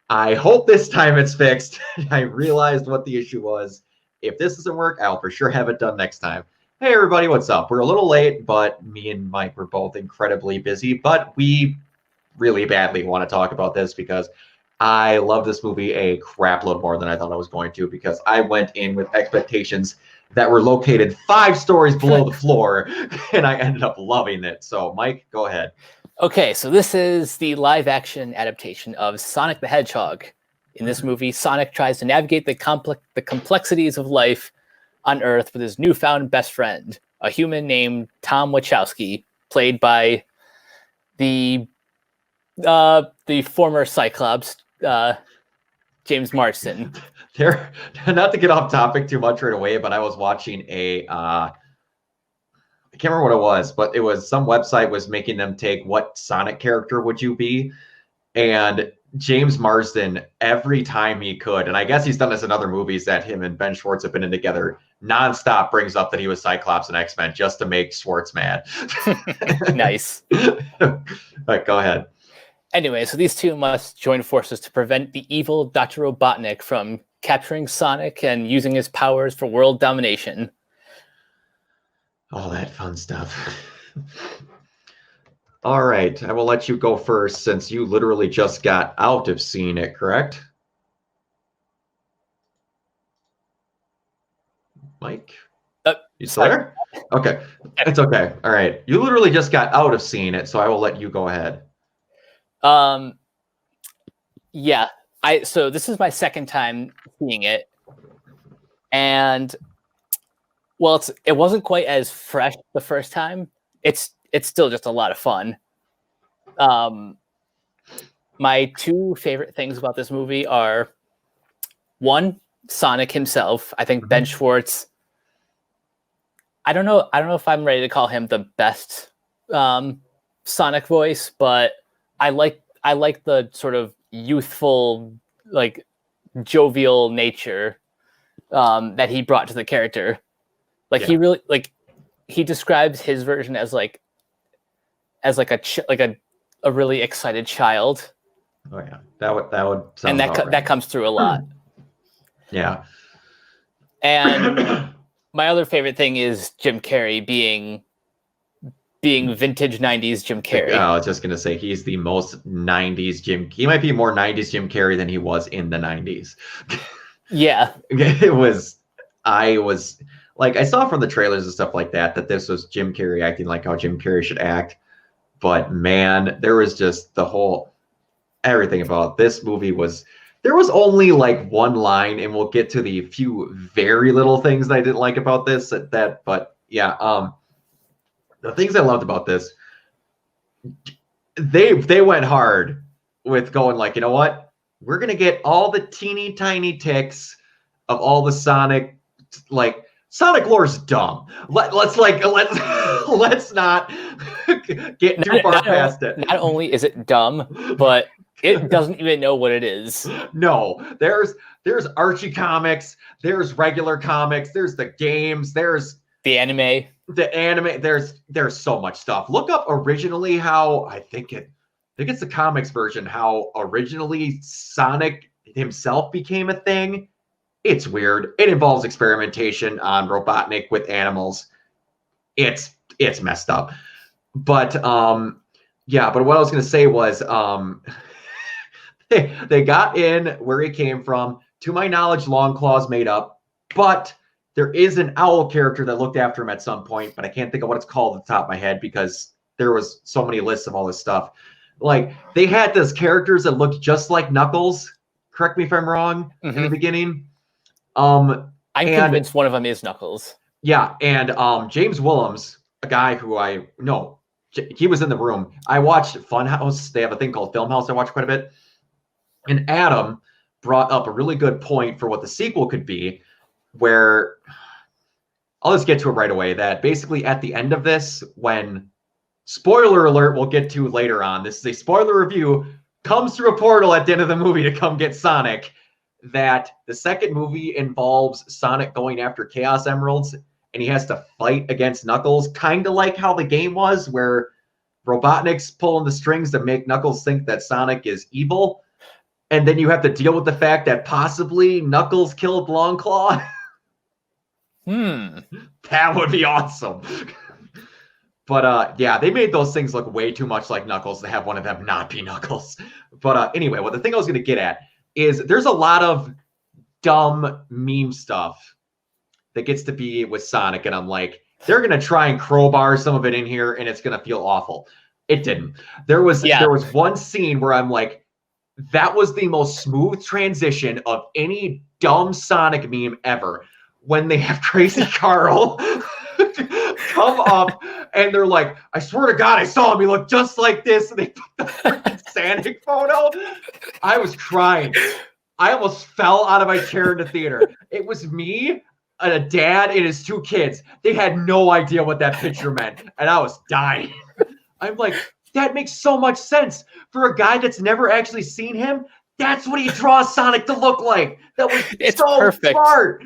I hope this time it's fixed. I realized what the issue was. If this doesn't work, I'll for sure have it done next time. Hey, everybody, what's up? We're a little late, but me and Mike were both incredibly busy, but we really badly want to talk about this because I love this movie a crap load more than I thought I was going to, because I went in with expectations that were located 5 stories below the floor, and I ended up loving it. So, Mike, go ahead. Okay, so this is the live-action adaptation of Sonic the Hedgehog. In this movie, Sonic tries to navigate the complexities of life on Earth with his newfound best friend, a human named Tom Wachowski, played by the former Cyclops, James Marsden. There, not to get off topic too much right away, but I was watching I can't remember what it was, but it was some website was making them take what Sonic character would you be, and James Marsden, every time he could, and I guess he's done this in other movies that him and Ben Schwartz have been in together, nonstop brings up that he was Cyclops in X-Men just to make Schwartz mad. Nice. Right, go ahead. Anyway, so these two must join forces to prevent the evil Dr. Robotnik from capturing Sonic and using his powers for world domination. All that fun stuff. All right, I will let you go first since you literally just got out of seeing it, correct? Mike? You still there? Okay, it's okay. All right, you literally just got out of seeing it, so I will let you go ahead. Yeah, so this is my second time seeing it, and well, it wasn't quite as fresh the first time. It's still just a lot of fun. My 2 favorite things about this movie are, 1, Sonic himself. I think Ben Schwartz, I don't know if I'm ready to call him the best Sonic voice, but I like the sort of youthful, like, jovial nature that he brought to the character. Like, yeah. He really, like, he describes his version as like a really excited child. Oh yeah, that would sound and that comes through a lot. Yeah. And my other favorite thing is Jim Carrey being vintage 90s Jim Carrey. I was just gonna say he's the most 90s Jim. He might be more 90s Jim Carrey than he was in the 90s. Yeah. I was like, I saw from the trailers and stuff like that this was Jim Carrey acting like how Jim Carrey should act. But man, there was just everything about this movie there was only like one line, and we'll get to the few very little things that I didn't like about this, but yeah, the things I loved about this, they went hard with going like, you know what? We're going to get all the teeny tiny ticks of all the Sonic, like, Sonic lore's dumb. Let's not get too far past it. Not only is it dumb, but it doesn't even know what it is. No, there's Archie comics, there's regular comics, there's the games, there's the anime. There's so much stuff. Look up originally how I think it's the comics version, how originally Sonic himself became a thing. It's weird. It involves experimentation on Robotnik with animals. It's messed up. But yeah, but what I was gonna say was they got in where he came from. To my knowledge, Longclaw's made up, but there is an owl character that looked after him at some point, but I can't think of what it's called at the top of my head because there was so many lists of all this stuff. Like, they had those characters that looked just like Knuckles. Correct me if I'm wrong, in the beginning. I'm convinced one of them is Knuckles. Yeah, and James Willems, a guy who he was in the room. I watched Funhouse. They have a thing called Filmhouse I watch quite a bit. And Adam brought up a really good point for what the sequel could be, where I'll just get to it right away, that basically at the end of this, when, spoiler alert, we'll get to later on, this is a spoiler review, comes through a portal at the end of the movie to come get Sonic, that the second movie involves Sonic going after Chaos Emeralds, and he has to fight against Knuckles, kind of like how the game was, where Robotnik's pulling the strings to make Knuckles think that Sonic is evil. and then you have to deal with the fact that possibly Knuckles killed Longclaw. That would be awesome. But yeah, they made those things look way too much like Knuckles to have one of them not be Knuckles. But anyway, the thing I was going to get at is there's a lot of dumb meme stuff that gets to be with Sonic, and I'm like, they're going to try and crowbar some of it in here, and it's going to feel awful. It didn't. There was one scene where I'm like, that was the most smooth transition of any dumb Sonic meme ever. When they have Crazy Carl come up and they're like, I swear to God, I saw him. He looked just like this. And they put the freaking Sonic photo. I was crying. I almost fell out of my chair in the theater. It was me and a dad and his 2 kids. They had no idea what that picture meant. And I was dying. I'm like, that makes so much sense. For a guy that's never actually seen him, that's what he draws Sonic to look like. That was so perfect. Smart.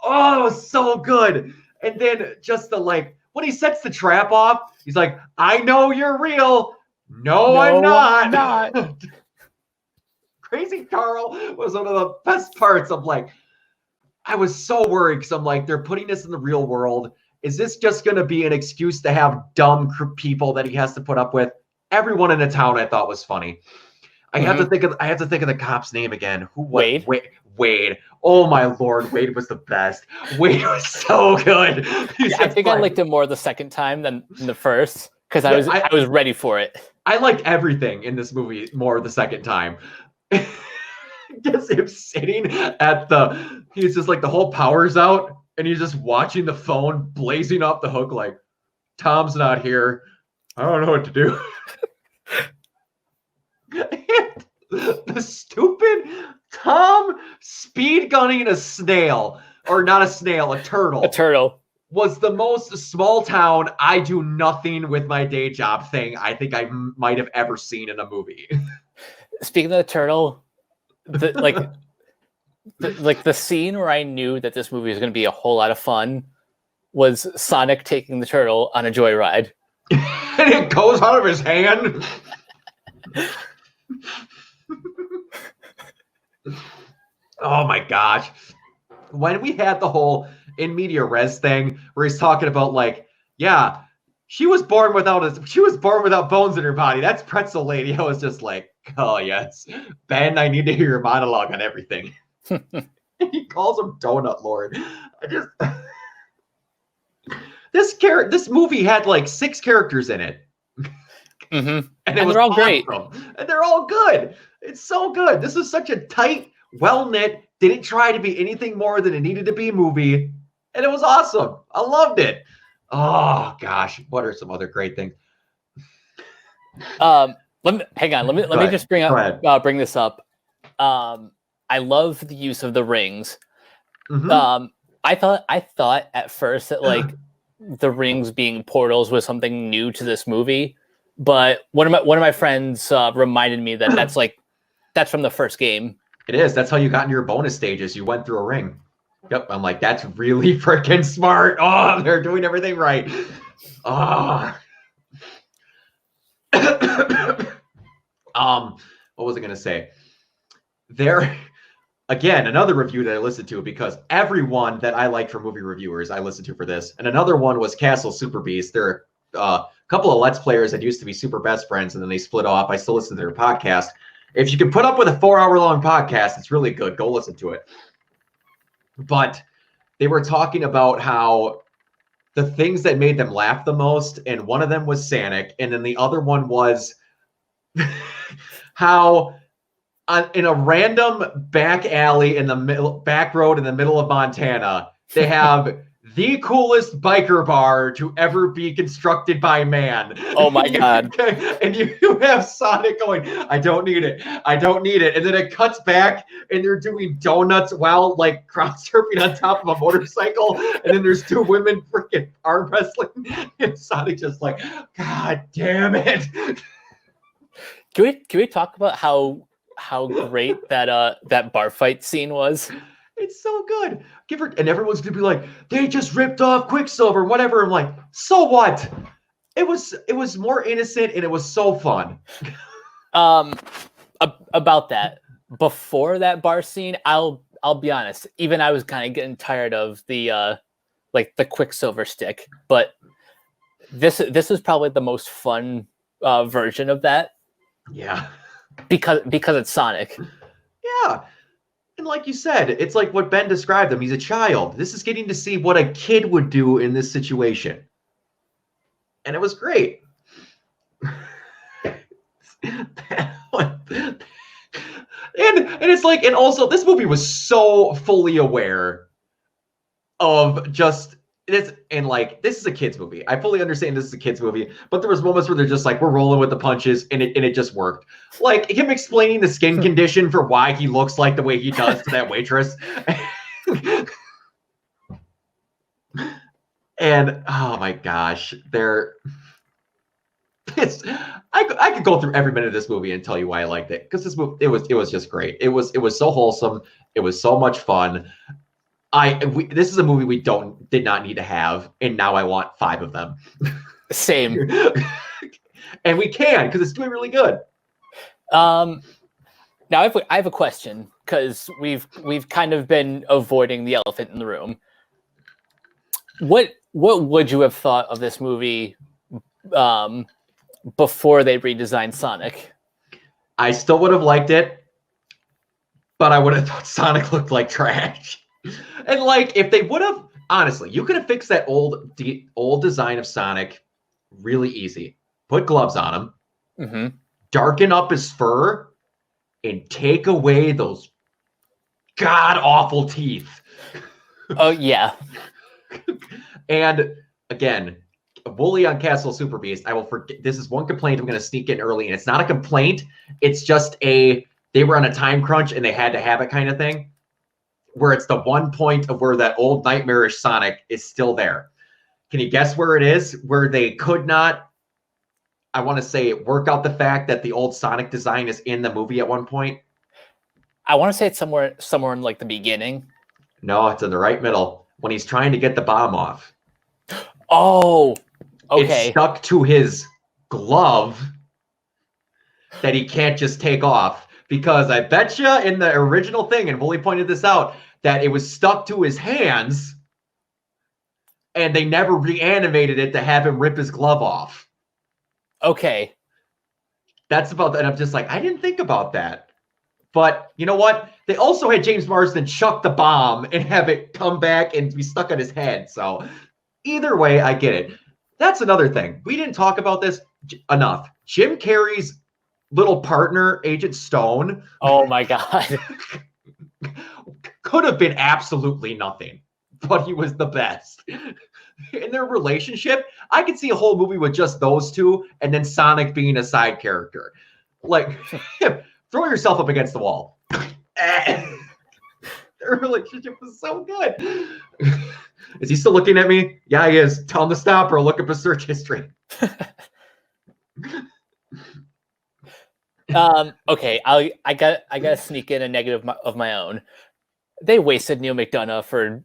Oh, it was so good. And then just when he sets the trap off, he's like, I know you're real. No, I'm not. Crazy Carl was one of the best parts of I was so worried because I'm like, they're putting this in the real world. Is this just going to be an excuse to have dumb people that he has to put up with? Everyone in the town I thought was funny. I have to think of the cop's name again. Wade. Wade. Oh my Lord, Wade was the best. Wade was so good. I think I liked him more the second time than the first because I was ready for it. I liked everything in this movie more the second time. Just him sitting he's just like the whole power's out and he's just watching the phone blazing off the hook like, Tom's not here. I don't know what to do. The stupid Tom speed gunning a snail, or not a snail, a turtle. A turtle was the most small town I do nothing with my day job thing I think I might have ever seen in a movie. Speaking of the turtle, the scene where I knew that this movie was going to be a whole lot of fun was Sonic taking the turtle on a joyride. And it goes out of his hand. Oh my gosh. When we had the whole in media res thing where he's talking about yeah, she was born without bones in her body. That's Pretzel Lady. I was just like, oh yes. Ben, I need to hear your monologue on everything. He calls him Donut Lord. This movie had 6 characters in it. Mm-hmm. And they're all great. And they're all good. It's so good. This is such a tight, well-knit, didn't try to be anything more than it needed to be movie. And it was awesome. I loved it. Oh gosh, what are some other great things? Let me just bring this up. I love the use of the rings. Mm-hmm. I thought at first that the rings being portals was something new to this movie, but one of my friends reminded me that that's from the first game. It is. That's how you got into your bonus stages. You went through a ring. Yep. I'm like, that's really freaking smart. Oh, they're doing everything right. Oh. What was I going to say? Again, another review that I listened to because everyone that I like from movie reviewers, I listened to for this. And another one was Castle Super Beast. They're a couple of Let's Players that used to be super best friends and then they split off. I still listen to their podcast. If you can put up with a 4-hour-long podcast, it's really good. Go listen to it. But they were talking about how the things that made them laugh the most, and one of them was Sonic, and then the other one was how in a random back alley in the back road in the middle of Montana, they have the coolest biker bar to ever be constructed by man. Oh my God. And you have Sonic going, I don't need it. I don't need it. And then it cuts back and they're doing donuts while crowd surfing on top of a motorcycle. And then there's 2 women freaking arm wrestling. And Sonic just God damn it. Can we talk about how great that bar fight scene was? It's so good. And everyone's gonna be like, they just ripped off Quicksilver, whatever. I'm like, so what? It was more innocent and it was so fun. About that, before that bar scene, I'll be honest, even I was kind of getting tired of the like the Quicksilver stick, but this is probably the most fun version of that. Yeah. Because it's Sonic. Yeah. And like you said, it's like what Ben described him. He's a child. This is getting to see what a kid would do in this situation. And it was great. And it's like, and also this movie was so fully aware of just this, and like, this is a kid's movie. I fully understand this is a kid's movie, but there was moments where they're just like, we're rolling with the punches, and it just worked. Like him explaining the skin condition for why he looks like the way he does to that waitress. And oh my gosh, I could go through every minute of this movie and tell you why I liked it, because this movie, it was just great. It was so wholesome. It was so much fun. This is a movie we did not need to have, and now I want 5 of them. Same. And we can, because it's doing really good. Now I have a question, because we've kind of been avoiding the elephant in the room. What would you have thought of this movie before they redesigned Sonic? I still would have liked it, but I would have thought Sonic looked like trash. And like, if they would have, honestly, you could have fixed that old design of Sonic really easy. Put gloves on him, darken up his fur, and take away those god-awful teeth. Oh, yeah. And again, Wooly on Castle Super Beast, I will forget. This is one complaint I'm going to sneak in early, and it's not a complaint. It's just they were on a time crunch and they had to have it kind of thing, where it's the one point of where that old nightmarish Sonic is still there. Can you guess where it is? Where they could not, I want to say, work out the fact that the old Sonic design is in the movie at one point? I want to say it's somewhere in like the beginning. No, it's in the right middle, when he's trying to get the bomb off. Oh, okay. It's stuck to his glove that he can't just take off, because I bet you in the original thing, and Wooly pointed this out, that it was stuck to his hands, and they never reanimated it to have him rip his glove off. Okay. That's about that. I'm just like, I didn't think about that. But you know what? They also had James Marsden chuck the bomb and have it come back and be stuck on his head. So either way, I get it. That's another thing. We didn't talk about this enough. Jim Carrey's little partner, Agent Stone. Oh my God. Could have been absolutely nothing, but he was the best. In their relationship, I could see a whole movie with just those two, and then Sonic being a side character. Like, throw yourself up against the wall. Their relationship was so good. Is he still looking at me? Yeah, he is. Tell him to stop or look up his search history. Okay, I gotta sneak in a negative of my own. They wasted Neil McDonough for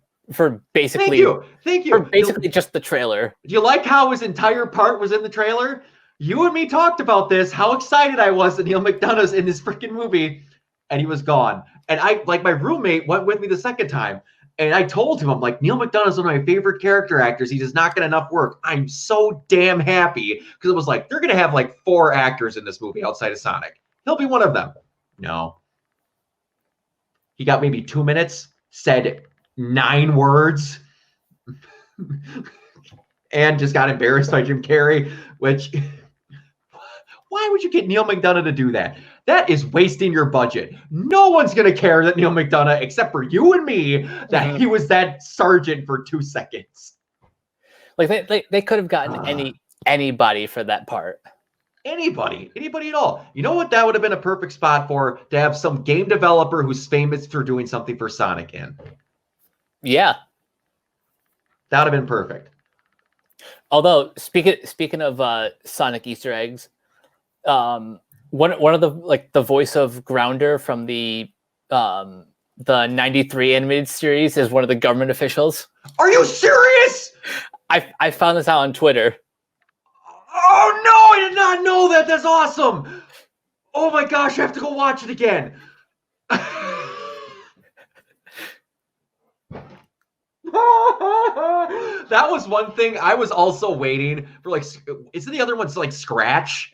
basically thank you for basically just the trailer. Do you like how his entire part was in the trailer? You and me talked about this, how excited I was that Neil McDonough's in this freaking movie, and he was gone. And I, like, my roommate went with me the second time, and I told him, I'm like, Neil McDonough's one of my favorite character actors. He does not get enough work. I'm so damn happy, because it was like, they're going to have like 4 actors in this movie outside of Sonic. He'll be one of them. No. He got maybe 2 minutes, said 9 words, and just got embarrassed by Jim Carrey, which, why would you get Neil McDonough to do that? That is wasting your budget. No one's going to care that Neil McDonough, except for you and me, that he was that sergeant for 2 seconds. Like they could have gotten anybody for that part. Anybody at all. You know what that would have been a perfect spot for? To have some game developer who's famous for doing something for Sonic in. Yeah. That would have been perfect. Although, speaking of Sonic Easter eggs, one of the voice of Grounder from the '93 animated series is one of the government officials. Are you serious? I found this out on Twitter. Oh no, I did not know that. That's awesome. Oh my gosh, I have to go watch it again. That was one thing. I was also waiting for like, isn't the other one's like Scratch?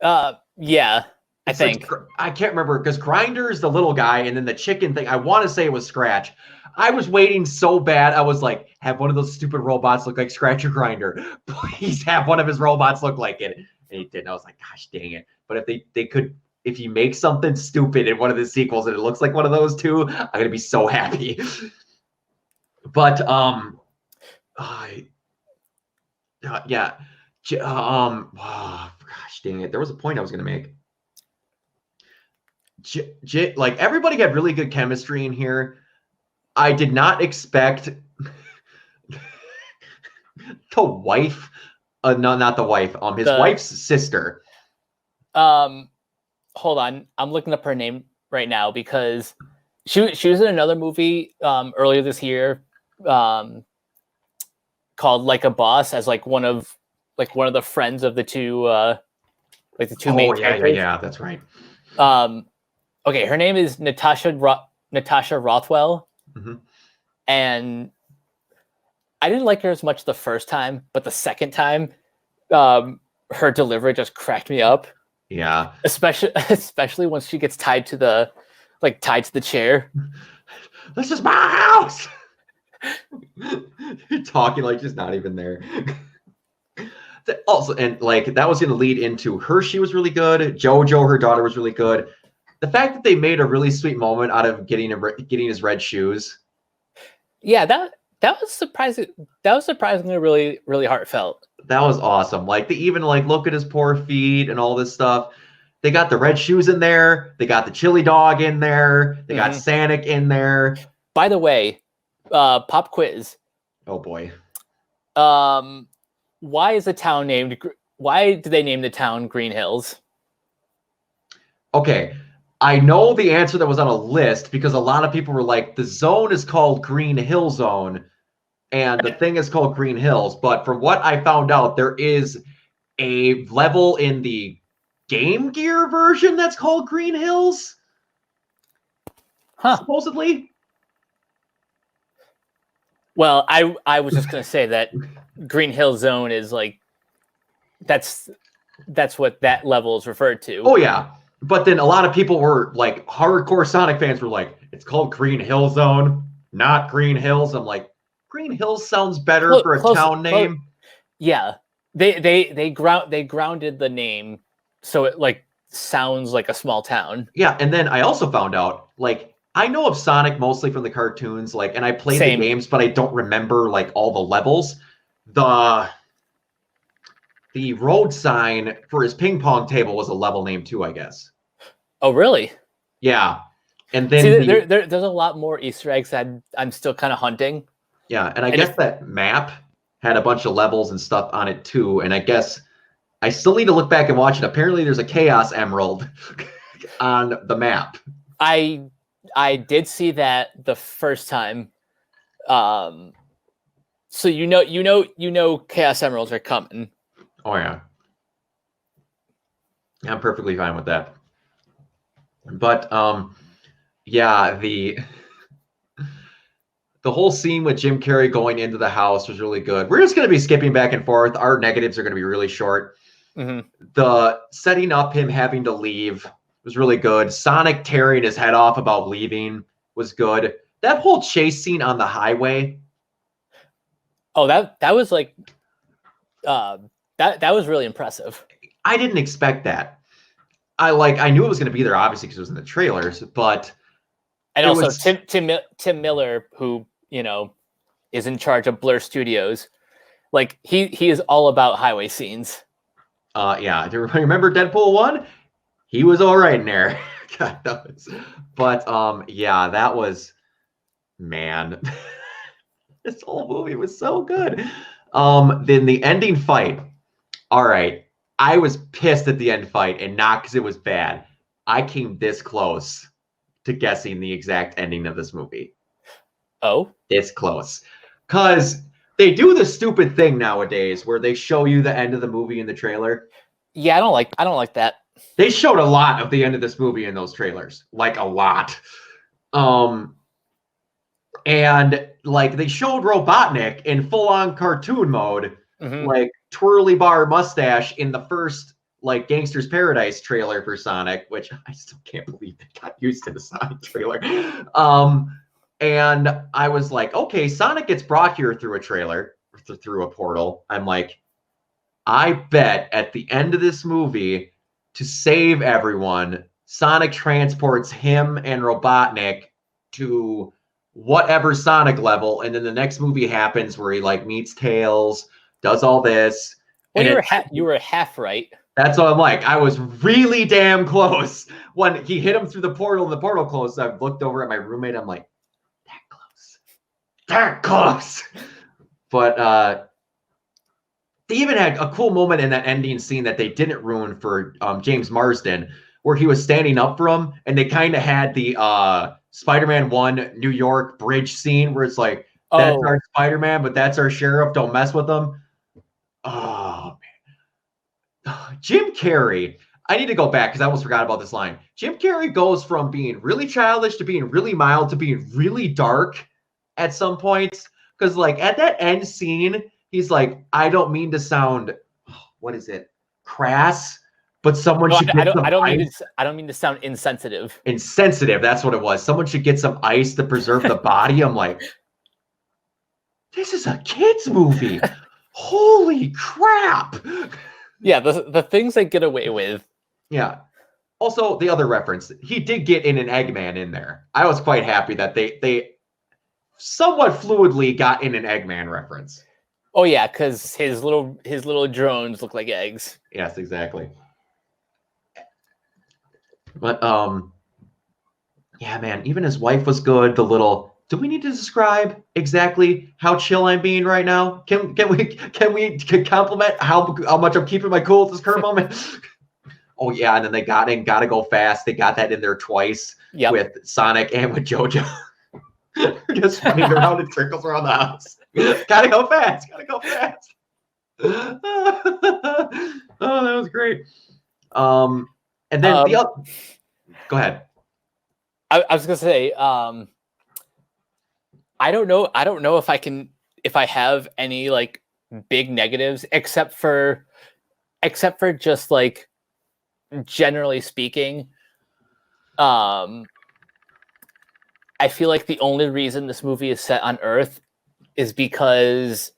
Yeah, I It's like think. I can't remember because Grinder's the little guy, and then the chicken thing. I want to say it was Scratch. I was waiting so bad. I was like, have one of those stupid robots look like Scratch or Grinder. Please have one of his robots look like it. And he didn't. I was like, gosh dang it. But if they could, if you make something stupid in one of the sequels and it looks like one of those two, I'm gonna be so happy. But yeah, oh, gosh dang it. There was a point I was gonna make. Like everybody had really good chemistry in here. I did not expect the wife, no, not the wife, his wife's sister. Hold on, I'm looking up her name right now because she was in another movie earlier this year called Like a Boss as like one of the friends of the two main characters. Yeah, that's right. Okay, her name is Natasha Rothwell, and I didn't like her as much the first time, but the second time, her delivery just cracked me up. Yeah, especially once she gets tied to the chair. This is my house. You're talking like she's not even there. Also, and like that was going to lead into Hershey was really good. JoJo, her daughter, was really good. The fact that they made a really sweet moment out of getting his red shoes. Yeah, that was surprising. That was surprisingly really, really heartfelt. That was awesome. Like they even like look at his poor feet and all this stuff. They got the red shoes in there. They got the chili dog in there. They got Sonic in there. By the way, pop quiz. Oh boy. Why is the town named? Why did they name the town Green Hills? Okay. I know the answer that was on a list because a lot of people were like, the zone is called Green Hill Zone and the thing is called Green Hills. But from what I found out, there is a level in the Game Gear version that's called Green Hills. Supposedly. Well, I was just going to say that Green Hill Zone is like, that's what that level is referred to. Oh, yeah. But then a lot of people were like, hardcore Sonic fans were like, it's called Green Hill Zone, not Green Hills. I'm like, Green Hills sounds better for a town name. Yeah, they grounded the name so it like sounds like a small town. Yeah, and then I also found out like I know of Sonic mostly from the cartoons, like, and I played the games, but I don't remember like all the levels. The road sign for his ping pong table was a level name too, I guess. Oh, really? Yeah. And then there's a lot more Easter eggs that I'm still kind of hunting. Yeah, and I guess that map had a bunch of levels and stuff on it too. And I guess I still need to look back and watch it. Apparently, there's a Chaos Emerald on the map. I did see that the first time. So you know Chaos Emeralds are coming. Oh yeah. I'm perfectly fine with that. But yeah, the whole scene with Jim Carrey going into the house was really good. We're just going to be skipping back and forth. Our negatives are going to be really short. The setting up him having to leave was really good. Sonic tearing his head off about leaving was good. That whole chase scene on the highway. Oh, that was like that was really impressive. I didn't expect that. I knew it was going to be there obviously because it was in the trailers, but and also Tim Miller, who is in charge of Blur Studios, like he is all about highway scenes. Yeah, do you remember Deadpool 1? He was all right in there. God knows. But yeah, that was, man. This whole movie was so good. Then the ending fight. All right. I was pissed at the end fight, and not because it was bad. I came this close to guessing the exact ending of this movie. Oh? It's close. Because they do the stupid thing nowadays where they show you the end of the movie in the trailer. Yeah, I don't like that. They showed a lot of the end of this movie in those trailers. Like a lot. And like they showed Robotnik in full-on cartoon mode, Mm-hmm. like twirly bar mustache in the first like Gangster's Paradise trailer for Sonic, which I still can't believe they got used in the Sonic trailer. And I was like, okay, Sonic gets brought here through a trailer, through a portal. I'm like, I bet at the end of this movie, to save everyone, Sonic transports him and Robotnik to whatever Sonic level, and then the next movie happens where he like meets Tails, does all this. Well, and you were half right. That's what I'm like. I was really damn close when he hit him through the portal and the portal closed. I looked over at my roommate. I'm like, that close. That close. But they even had a cool moment in that ending scene that they didn't ruin for James Marsden, where he was standing up for him, and they kind of had the Spider-Man 1 New York bridge scene where it's like, that's our Spider-Man, but that's our sheriff. Don't mess with him. Oh, man. Jim Carrey. I need to go back because I almost forgot about this line. Jim Carrey goes from being really childish to being really mild to being really dark at some points. Because, like, at that end scene, he's like, I don't mean to sound, what is it, crass, but someone should get some ice. I don't mean to sound insensitive. Insensitive, that's what it was. Someone should get some ice to preserve the body. I'm like, this is a kid's movie. Holy crap. Yeah, the things they get away with. Yeah. Also, the other reference, he did get in an Eggman in there. I was quite happy that they somewhat fluidly got in an Eggman reference. Oh yeah, because his little drones look like eggs. Yes, exactly. But yeah, man, even his wife was good. The little, do we need to describe exactly how chill I'm being right now? Can we compliment how much I'm keeping my cool at this current moment? Oh yeah, and then they got in Gotta Go Fast. They got that in there twice with Sonic and with JoJo. Just running around in circles around the house. Gotta go fast. Gotta go fast. Oh, that was great. And then the other. Go ahead. I was gonna say, I don't know if I have any like big negatives except for just like generally speaking. I feel like the only reason this movie is set on Earth is because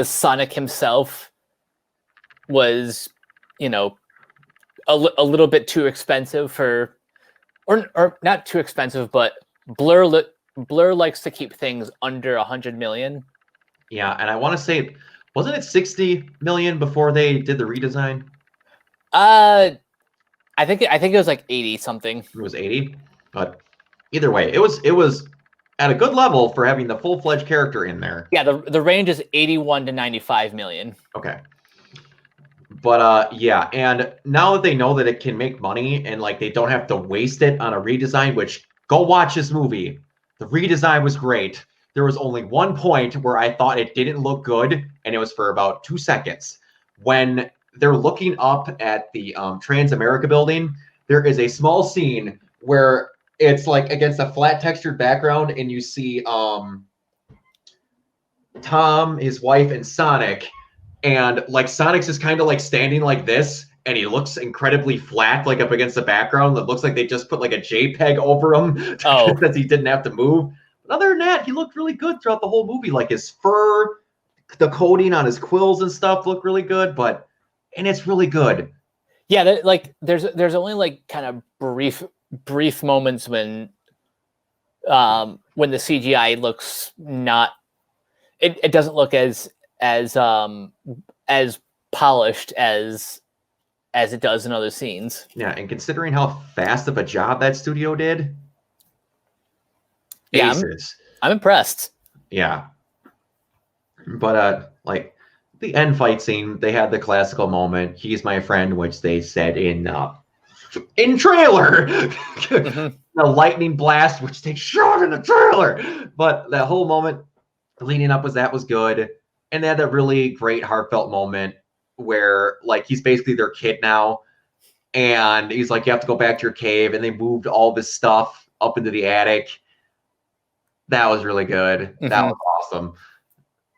Sonic himself was, you know, a little bit too expensive for, or not too expensive, but Blur likes to keep things under 100 million. Yeah, and I want to say, wasn't it 60 million before they did the redesign? I think it was like 80 something. It was 80, but either way, it was at a good level for having the full-fledged character in there. Yeah, the range is 81 to 95 million. Okay. But yeah, and now that they know that it can make money and like they don't have to waste it on a redesign, which go watch this movie. The redesign was great. There was only one point where I thought it didn't look good, and it was for about 2 seconds. When they're looking up at the Transamerica building, there is a small scene where it's like against a flat textured background, and you see Tom, his wife, and Sonic. And like Sonic's just kind of like standing like this, and he looks incredibly flat, like up against the background. It looks like they just put like a JPEG over him because he didn't have to move. But other than that, he looked really good throughout the whole movie. Like his fur, the coating on his quills and stuff looked really good, and it's really good. Yeah, like there's only like kind of brief moments when the CGI looks not, it doesn't look as polished as it does in other scenes. Yeah, and considering how fast of a job that studio did, yeah, aces. I'm impressed. Yeah, but like the end fight scene, they had the classical moment, "He's my friend," which they said in trailer. Mm-hmm. The lightning blast, which they showed in the trailer. But that whole moment leading up was good. And they had that really great heartfelt moment where like he's basically their kid now. And he's like, you have to go back to your cave. And they moved all this stuff up into the attic. That was really good. That Mhm. was awesome.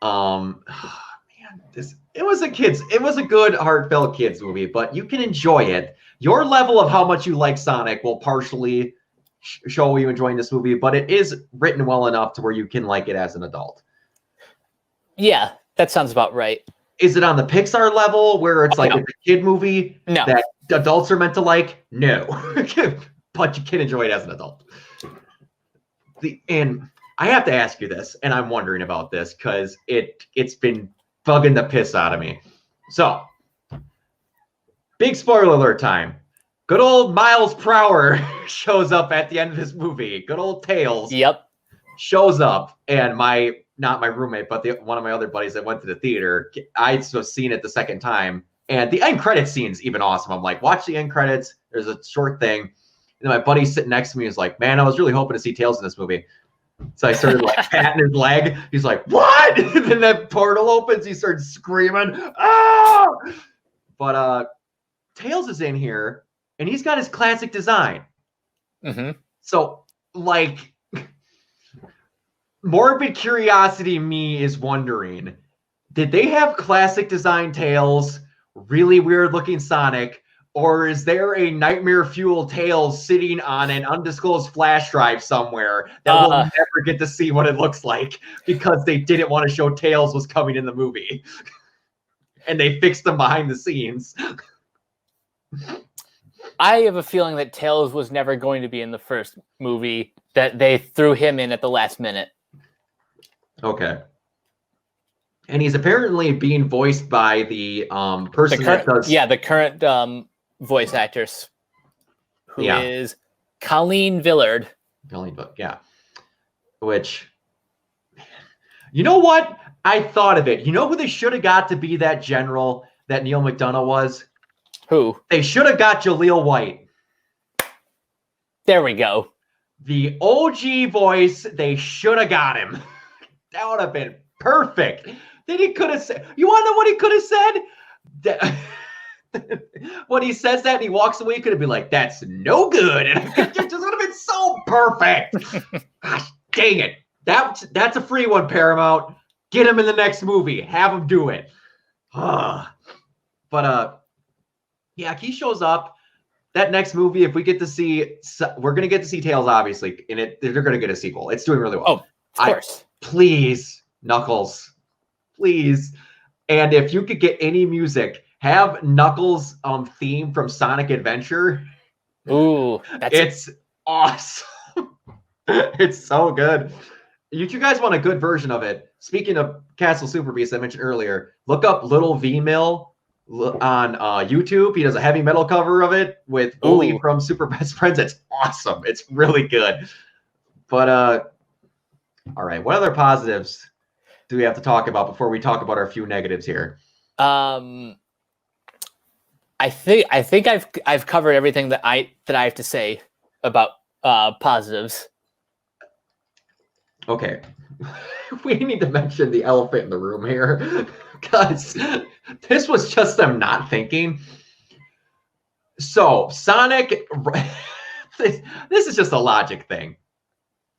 Man, it was a good heartfelt kids movie, but you can enjoy it. Your level of how much you like Sonic will partially show you enjoying this movie, but it is written well enough to where you can like it as an adult. Yeah, that sounds about right. Is it on the Pixar level where it's like no. it's a kid movie No. that adults are meant to like? No. But you can enjoy it as an adult. And I have to ask you this, and I'm wondering about this because it's been bugging the piss out of me. So, big spoiler alert time. Good old Miles Prower shows up at the end of this movie. Good old Tails. Yep. Shows up, and not my roommate, but one of my other buddies that went to the theater, I'd seen it the second time, and the end credits scene's even awesome. I'm like, watch the end credits. There's a short thing, and then my buddy sitting next to me was like, "Man, I was really hoping to see Tails in this movie." So I started like patting his leg. He's like, "What?" And then that portal opens. He starts screaming, "Ah!" But Tails is in here, and he's got his classic design. Mm-hmm. So like. Morbid curiosity me is wondering, did they have classic design Tails, really weird looking Sonic, or is there a nightmare fuel Tails sitting on an undisclosed flash drive somewhere that we'll never get to see what it looks like because they didn't want to show Tails was coming in the movie and they fixed them behind the scenes? I have a feeling that Tails was never going to be in the first movie, that they threw him in at the last minute. Okay. And he's apparently being voiced by the person that does... Yeah, the current voice actress, who is Colleen Villard. Yeah. Which, you know what? I thought of it. You know who they should have got to be that general that Neil McDonough was? Who? They should have got Jaleel White. There we go. The OG voice, they should have got him. That would have been perfect. Then he could have said, you want to know what he could have said? When he says that and he walks away, he could have been like, "That's no good." And it just would have been so perfect. Gosh, dang it. That's a free one, Paramount. Get him in the next movie. Have him do it. But yeah, he shows up. That next movie, if we get to see, we're going to get to see Tails, obviously, and they're going to get a sequel. It's doing really well. Oh, of course. Please, Knuckles, please. And if you could get any music, have Knuckles' theme from Sonic Adventure. Ooh, it's awesome. It's so good. If you guys want a good version of it, speaking of Castle Super Beast I mentioned earlier, look up Little V-Mill on YouTube. He does a heavy metal cover of it with Wooly from Super Best Friends. It's awesome. It's really good. But all right, what other positives do we have to talk about before we talk about our few negatives here? I think I've covered everything that I have to say about positives. Okay. We need to mention the elephant in the room here, because this was just them not thinking. So Sonic, this is just a logic thing.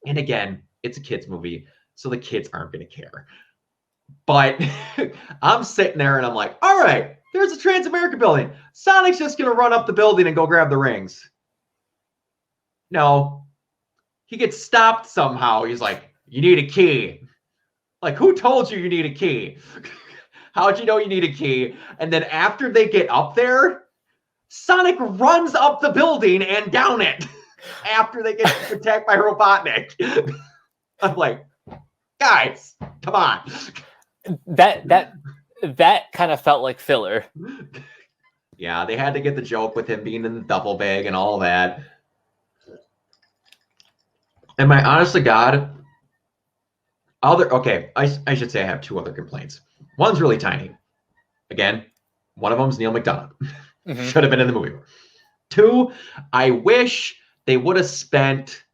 And again, it's a kid's movie, so the kids aren't going to care. But I'm sitting there and I'm like, all right, there's a Transamerica building. Sonic's just going to run up the building and go grab the rings. No. He gets stopped somehow. He's like, "You need a key." Like, who told you need a key? How'd you know you need a key? And then after they get up there, Sonic runs up the building and down it after they get attacked by Robotnik. I'm like, guys, come on. That kind of felt like filler. Yeah, they had to get the joke with him being in the duffel bag and all that. And my honest to God, I should say I have two other complaints. One's really tiny. Again, one of them's Neil McDonough. Mm-hmm. Should have been in the movie. Two, I wish they would have spent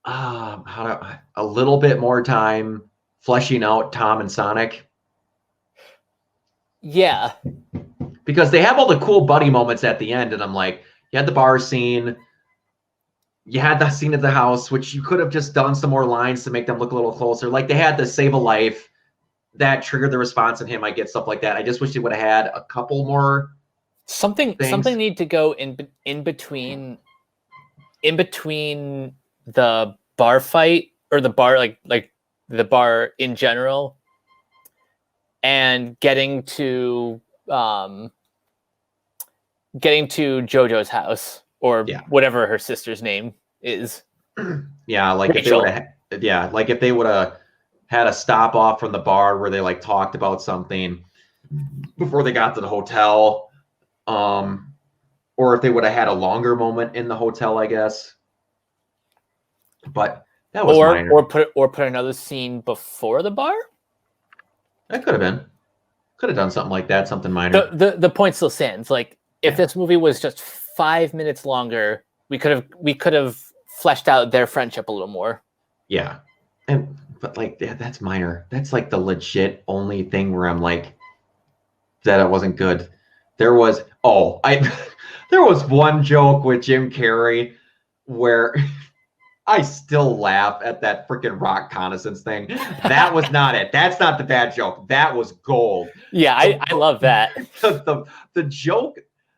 a little bit more time fleshing out Tom and Sonic. Yeah. Because they have all the cool buddy moments at the end, and I'm like, you had the bar scene. you had that scene at the house, which you could have just done some more lines to make them look a little closer. Like they had to save a life. That triggered the response in him. I get stuff like that. I just wish they would have had a couple more something need to go in between the bar fight or the bar like the bar in general and getting to JoJo's house or whatever her sister's name is. Yeah, like Rachel. if they would have had a stop off from the bar where they like talked about something before they got to the hotel, or if they would have had a longer moment in the hotel, I guess. But that was minor. or put another scene before the bar. That could have done something like that, something minor. The point still stands. Like if this movie was just 5 minutes longer, we could have fleshed out their friendship a little more. Yeah, but like that's minor. That's like the legit only thing where I'm like that it wasn't good. There was there was one joke with Jim Carrey where I still laugh at that freaking rock reconnaissance thing. That was not it. That's not the bad joke. That was gold. Yeah, I love that. The joke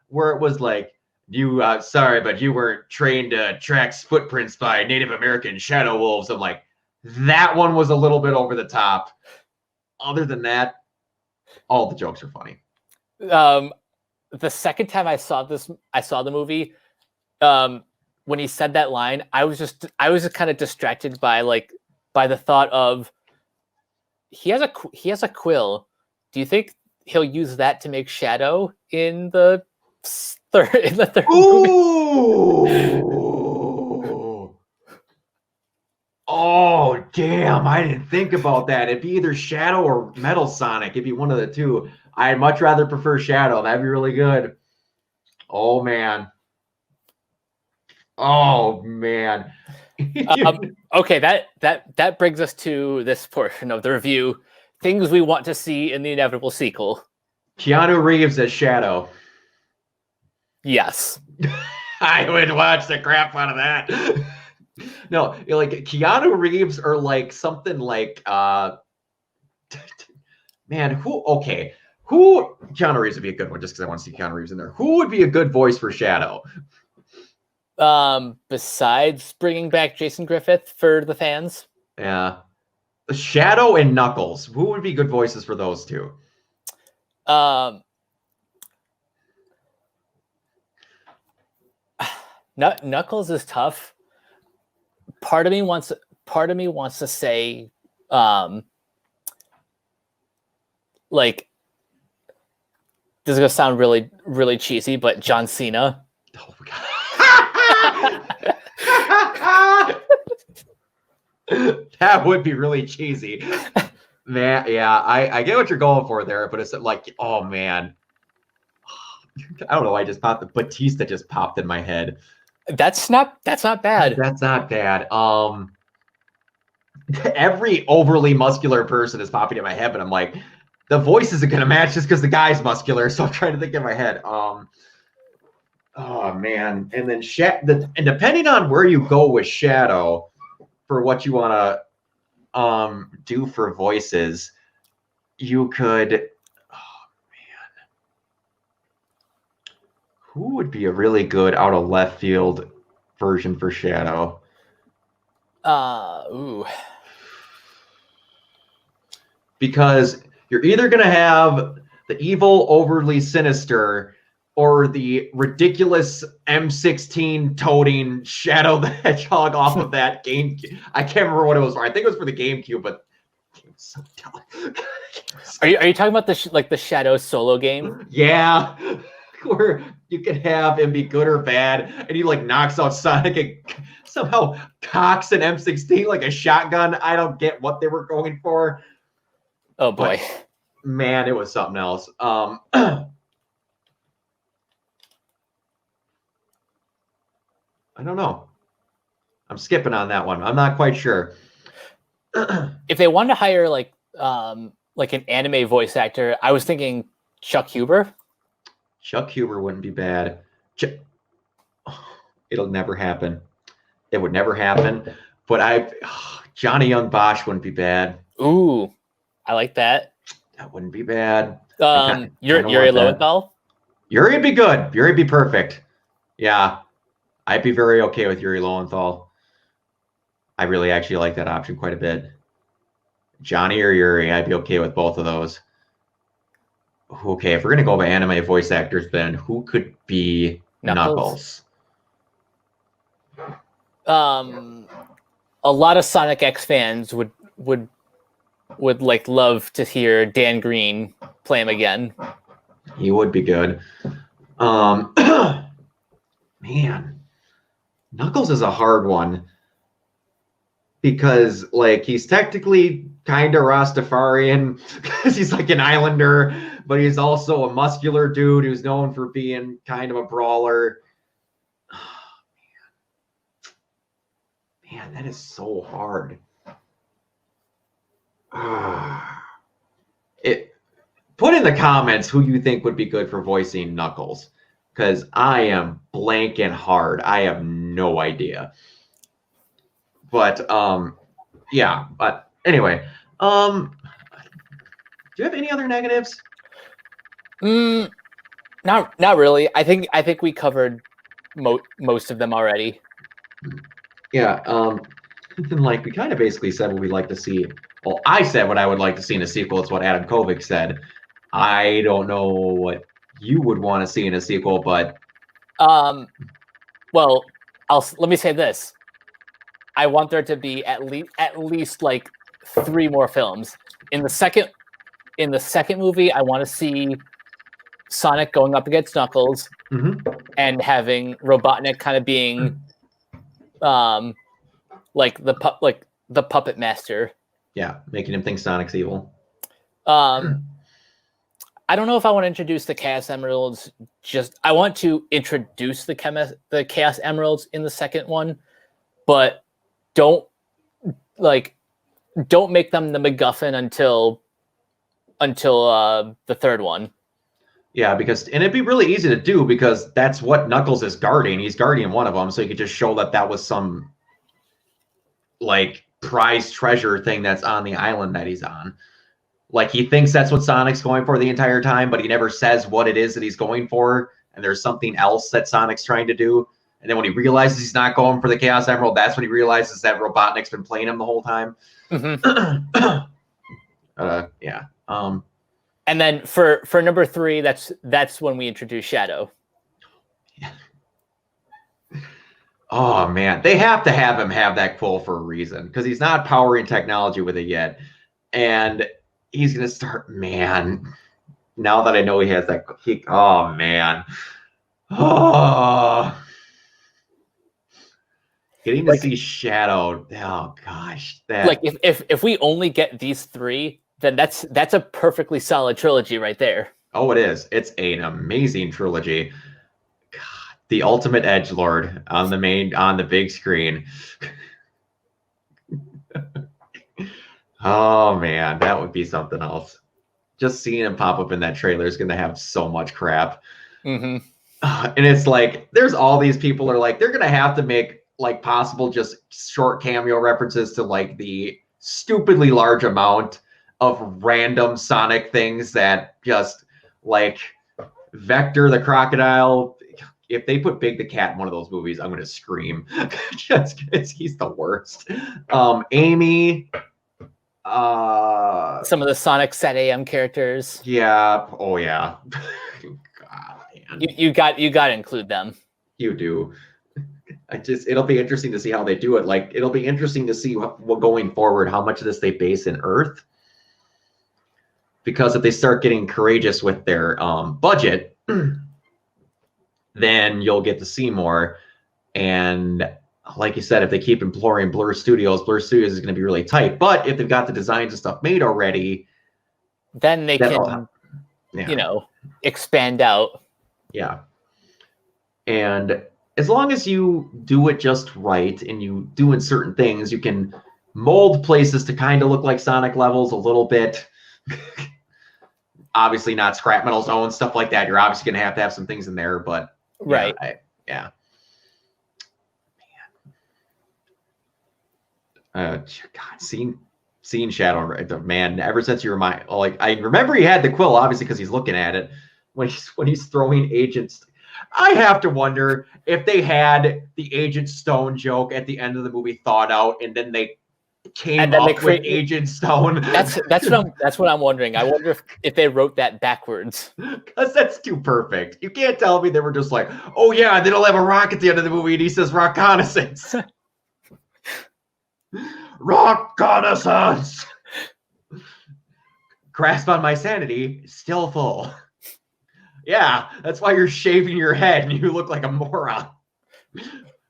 where it was like, sorry, but you were trained to track footprints by Native American shadow wolves. I'm like, that one was a little bit over the top. Other than that, all the jokes are funny. The second time I saw the movie, when he said that line, I was just kind of distracted by the thought of he has a quill. Do you think he'll use that to make shadow in the third movie? Oh damn! I didn't think about that. It'd be either Shadow or Metal Sonic. It'd be one of the two. I'd much rather prefer Shadow. That'd be really good. Oh man. Oh man. Okay, that brings us to this portion of the review. Things we want to see in the inevitable sequel. Keanu Reeves as Shadow. Yes. I would watch the crap out of that. No, like Keanu Reeves or like something like man, who Keanu Reeves would be a good one just because I want to see Keanu Reeves in there. Who would be a good voice for Shadow? Besides bringing back Jason Griffith for the fans. Yeah. Shadow and Knuckles. Who would be good voices for those two? Knuckles is tough. Part of me wants to say, like, this is gonna sound really, really cheesy, but John Cena. Oh my god. That would be really cheesy. Man, yeah, I get what you're going for there, but it's like, oh man. I don't know, Batista just popped in my head. That's not bad. That's not bad. Every overly muscular person is popping in my head, but I'm like, the voice isn't gonna match just because the guy's muscular. So I'm trying to think in my head. Oh man, and then and depending on where you go with Shadow, for what you want to do for voices, you could. Who would be a really good out of left field version for Shadow? Because you're either going to have the evil, overly sinister, or the ridiculous M16 toting Shadow the Hedgehog off of that game. I can't remember what it was for. I think it was for the GameCube, but it was so dumb. Are you talking about the Shadow solo game? Yeah. Where you can have him be good or bad, and he like knocks out Sonic and somehow cocks an M16 like a shotgun. I don't get what they were going for. Oh boy, but, man, it was something else. I don't know. I'm skipping on that one. I'm not quite sure. If they wanted to hire like an anime voice actor, I was thinking Chuck Huber. Chuck Huber wouldn't be bad. It'll never happen. It would never happen. But Johnny Young Bosch wouldn't be bad. Ooh, I like that. That wouldn't be bad. Yuri Lowenthal? Yuri'd be good. Yuri'd be perfect. Yeah. I'd be very okay with Yuri Lowenthal. I really actually like that option quite a bit. Johnny or Yuri, I'd be okay with both of those. Okay, if we're going to go by anime voice actors, then who could be Knuckles? A lot of Sonic X fans would like love to hear Dan Green play him again. He would be good. Man, Knuckles is a hard one because like he's technically kind of Rastafarian because he's like an islander, but he's also a muscular dude who's known for being kind of a brawler. Man, that is so hard. Put in the comments who you think would be good for voicing Knuckles, because I am blanking hard. I have no idea. But yeah. But anyway, do you have any other negatives? Not really. I think we covered most of them already. Yeah. Like we kind of basically said what we'd like to see. Well, I said what I would like to see in a sequel. It's what Adam Kovic said. I don't know what you would want to see in a sequel, but well, let me say this. I want there to be at least like 3 more films. In the second movie, I want to see Sonic going up against Knuckles and having Robotnik kind of being like the puppet master. Yeah, making him think Sonic's evil. I don't know if I want to introduce the Chaos Emeralds. I want to introduce the Chaos Emeralds in the second one, but don't make them the MacGuffin until the third one. Yeah, and it'd be really easy to do because that's what Knuckles is guarding. He's guarding one of them, so you could just show that was some like prized treasure thing that's on the island that he's on. Like he thinks that's what Sonic's going for the entire time, but he never says what it is that he's going for. And there's something else that Sonic's trying to do. And then when he realizes he's not going for the Chaos Emerald, that's when he realizes that Robotnik's been playing him the whole time. Yeah. And then for number 3, that's when we introduce Shadow. Yeah. Oh man, they have to have him have that quote for a reason because he's not powering technology with it yet, and he's gonna start. Man, now that I know he has that, oh man, getting to see Shadow. Oh gosh, like if we only get these 3, then that's a perfectly solid trilogy right there. Oh, it is. It's an amazing trilogy. God, the ultimate edgelord on the big screen. Oh man, that would be something else. Just seeing him pop up in that trailer is going to have so much crap. And it's like there's all these people are like they're going to have to make like possible just short cameo references to like the stupidly large amount of random Sonic things that just like Vector the crocodile. If they put Big the Cat in one of those movies, I'm going to scream. Just because he's the worst. Amy. Some of the Sonic Set AM characters. Yeah. Oh yeah. God, man. You got to include them. You do. It'll be interesting to see how they do it. Like it'll be interesting to see what going forward, how much of this they base in Earth. Because if they start getting courageous with their budget, then you'll get to see more. And like you said, if they keep employing Blur Studios is going to be really tight. But if they've got the designs and stuff made already, then they can, expand out. Yeah. And as long as you do it just right and you doing certain things, you can mold places to kind of look like Sonic levels a little bit. Obviously not scrap metal zone, stuff like that. You're obviously going to have some things in there, but right. Yeah. God, seeing Shadow, man, ever since you were like, I remember he had the quill, obviously, because he's looking at it when he's throwing agents. I have to wonder if they had the Agent Stone joke at the end of the movie thought out, and then they came up with Agent Stone. That's what I'm wondering. I wonder if they wrote that backwards. Because that's too perfect. You can't tell me they were just like, oh yeah, then he'll have a rock at the end of the movie, and he says reconnaissance. Reconnaissance. Grasp on my sanity, still full. Yeah, that's why you're shaving your head and you look like a moron.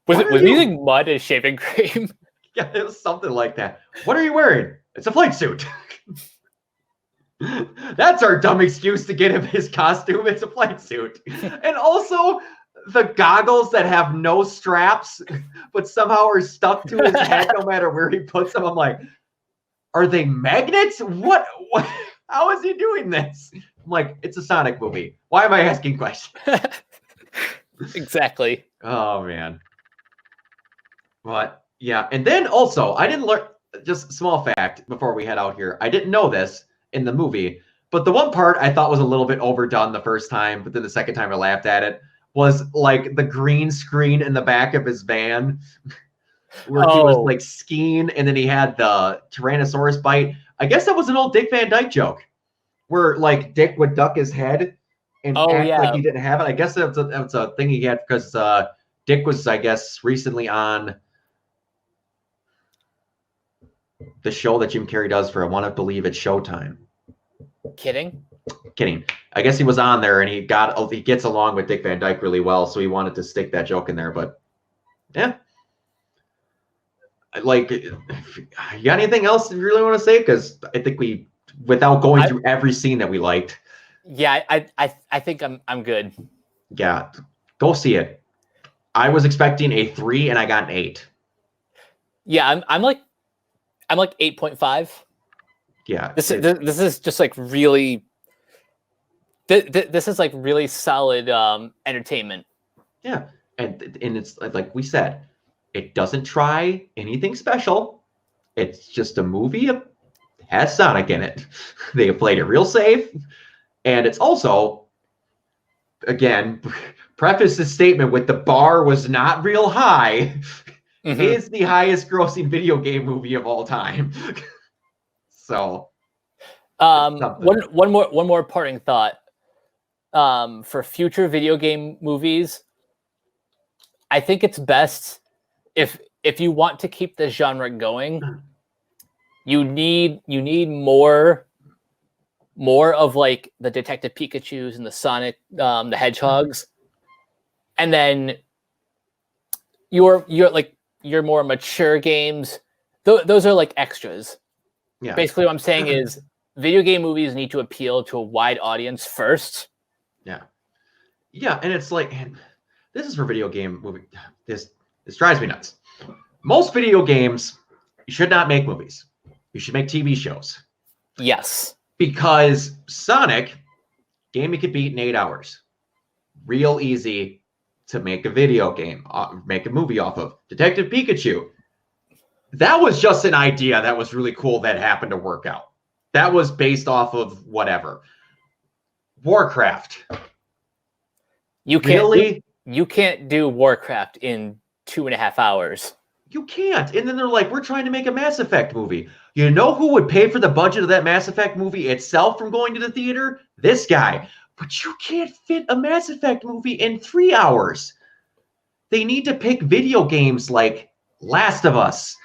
Was he using mud as shaving cream? Yeah, it was something like that. What are you wearing? It's a flight suit. That's our dumb excuse to get him his costume. It's a flight suit. And also the goggles that have no straps, but somehow are stuck to his head no matter where he puts them. I'm like, are they magnets? What? How is he doing this? I'm like, it's a Sonic movie. Why am I asking questions? Exactly. Oh, man. But, yeah. And then also, I didn't learn, just small fact before we head out here. I didn't know this in the movie, but the one part I thought was a little bit overdone the first time, but then the second time I laughed at it, was like the green screen in the back of his van where he was like skiing and then he had the Tyrannosaurus bite. I guess that was an old Dick Van Dyke joke where like Dick would duck his head and act like he didn't have it. I guess that's a thing he had because Dick was, I guess, recently on the show that Jim Carrey does for, I want to believe it's Showtime. Kidding. I guess he was on there and he gets along with Dick Van Dyke really well, so he wanted to stick that joke in there. But yeah, like, you got anything else you really want to say? Because I think without going through every scene that we liked. Yeah, I think I'm good. Yeah, go see it. I was expecting a 3 and I got an 8. Yeah, I'm like 8.5. Yeah, this is just like really. This is like really solid entertainment. Yeah, and it's like we said, it doesn't try anything special. It's just a movie that has Sonic in it. They played it real safe, and it's also, again, preface this statement with the bar was not real high. Mm-hmm. Is the highest grossing video game movie of all time. So, one more parting thought. For future video game movies, I think it's best if you want to keep the genre going, you need more of like the Detective Pikachus and the Sonic the Hedgehogs, and then your more mature games. Those are like extras. Yeah. Basically, what I'm saying is video game movies need to appeal to a wide audience first. Yeah, and it's like, and this is for video game movie. This drives me nuts. Most video games, you should not make movies. You should make TV shows. Yes. Because Sonic, game you could beat in 8 hours. Real easy to make a video game, make a movie off of. Detective Pikachu. That was just an idea that was really cool that happened to work out. That was based off of whatever. Warcraft. You can't do Warcraft in 2.5 hours. You can't. And then they're like, we're trying to make a Mass Effect movie. You know who would pay for the budget of that Mass Effect movie itself from going to the theater? This guy. But you can't fit a Mass Effect movie in 3 hours. They need to pick video games like Last of Us.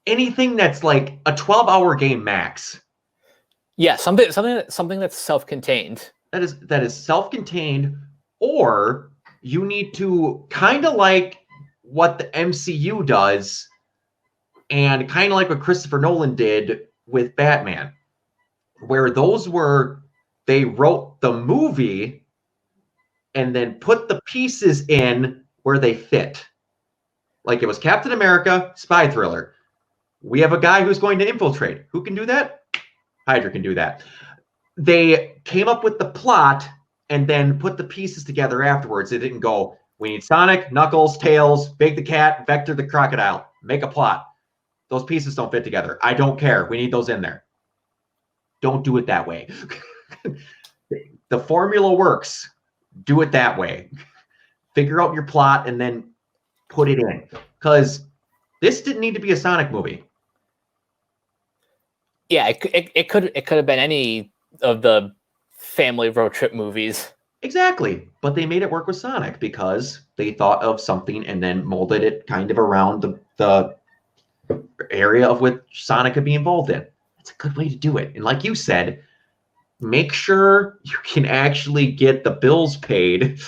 Anything that's like a 12-hour game max. Yeah, something that's self-contained. That is self-contained, or you need to kind of like what the MCU does and kind of like what Christopher Nolan did with Batman, where they wrote the movie and then put the pieces in where they fit. Like it was Captain America, spy thriller. We have a guy who's going to infiltrate. Who can do that? Hydra can do that. They came up with the plot and then put the pieces together afterwards. They didn't go, we need Sonic, Knuckles, Tails, Big the Cat, Vector the Crocodile. Make a plot. those pieces don't fit together. I don't care. We need those in there. Don't do it that way. The formula works. Do it that way. Figure out your plot and then put it in. Because this didn't need to be a Sonic movie. Yeah, it could have been any of the family road trip movies. Exactly. But they made it work with Sonic because they thought of something and then molded it kind of around the area of which Sonic could be involved in. That's a good way to do it. And like you said, make sure you can actually get the bills paid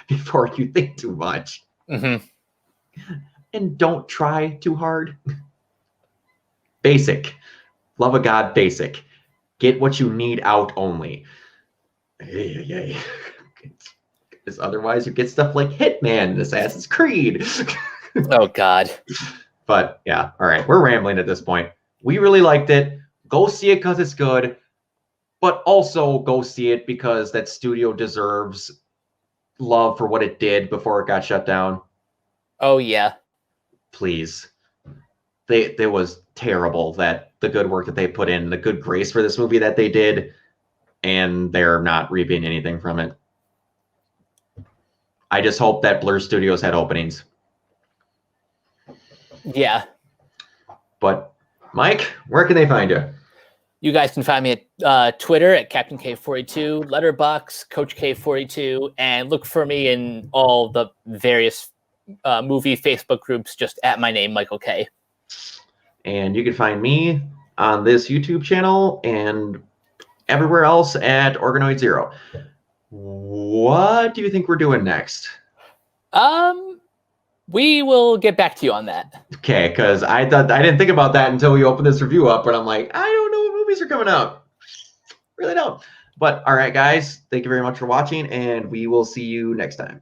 before you think too much. Mm-hmm. And don't try too hard. Basic. Love of God, basic. Get what you need out only. Because otherwise you get stuff like Hitman and Assassin's Creed. Oh, God. But yeah, all right. We're rambling at this point. We really liked it. Go see it because it's good. But also go see it because that studio deserves love for what it did before it got shut down. Oh, yeah. Please. It was terrible, that the good work that they put in, the good grace for this movie that they did, and they're not reaping anything from it. I just hope that Blur Studios had openings. Yeah. But Mike, where can they find you? You guys can find me at Twitter at Captain K42, Letterboxd, Coach K42, and look for me in all the various movie Facebook groups just at my name, Michael K. And you can find me on this YouTube channel and everywhere else at OrganoidZero. What do you think we're doing next? We will get back to you on that. Okay, because I didn't think about that until we opened this review up, but I'm like, I don't know what movies are coming out. Really don't. But all right, guys, thank you very much for watching, and we will see you next time.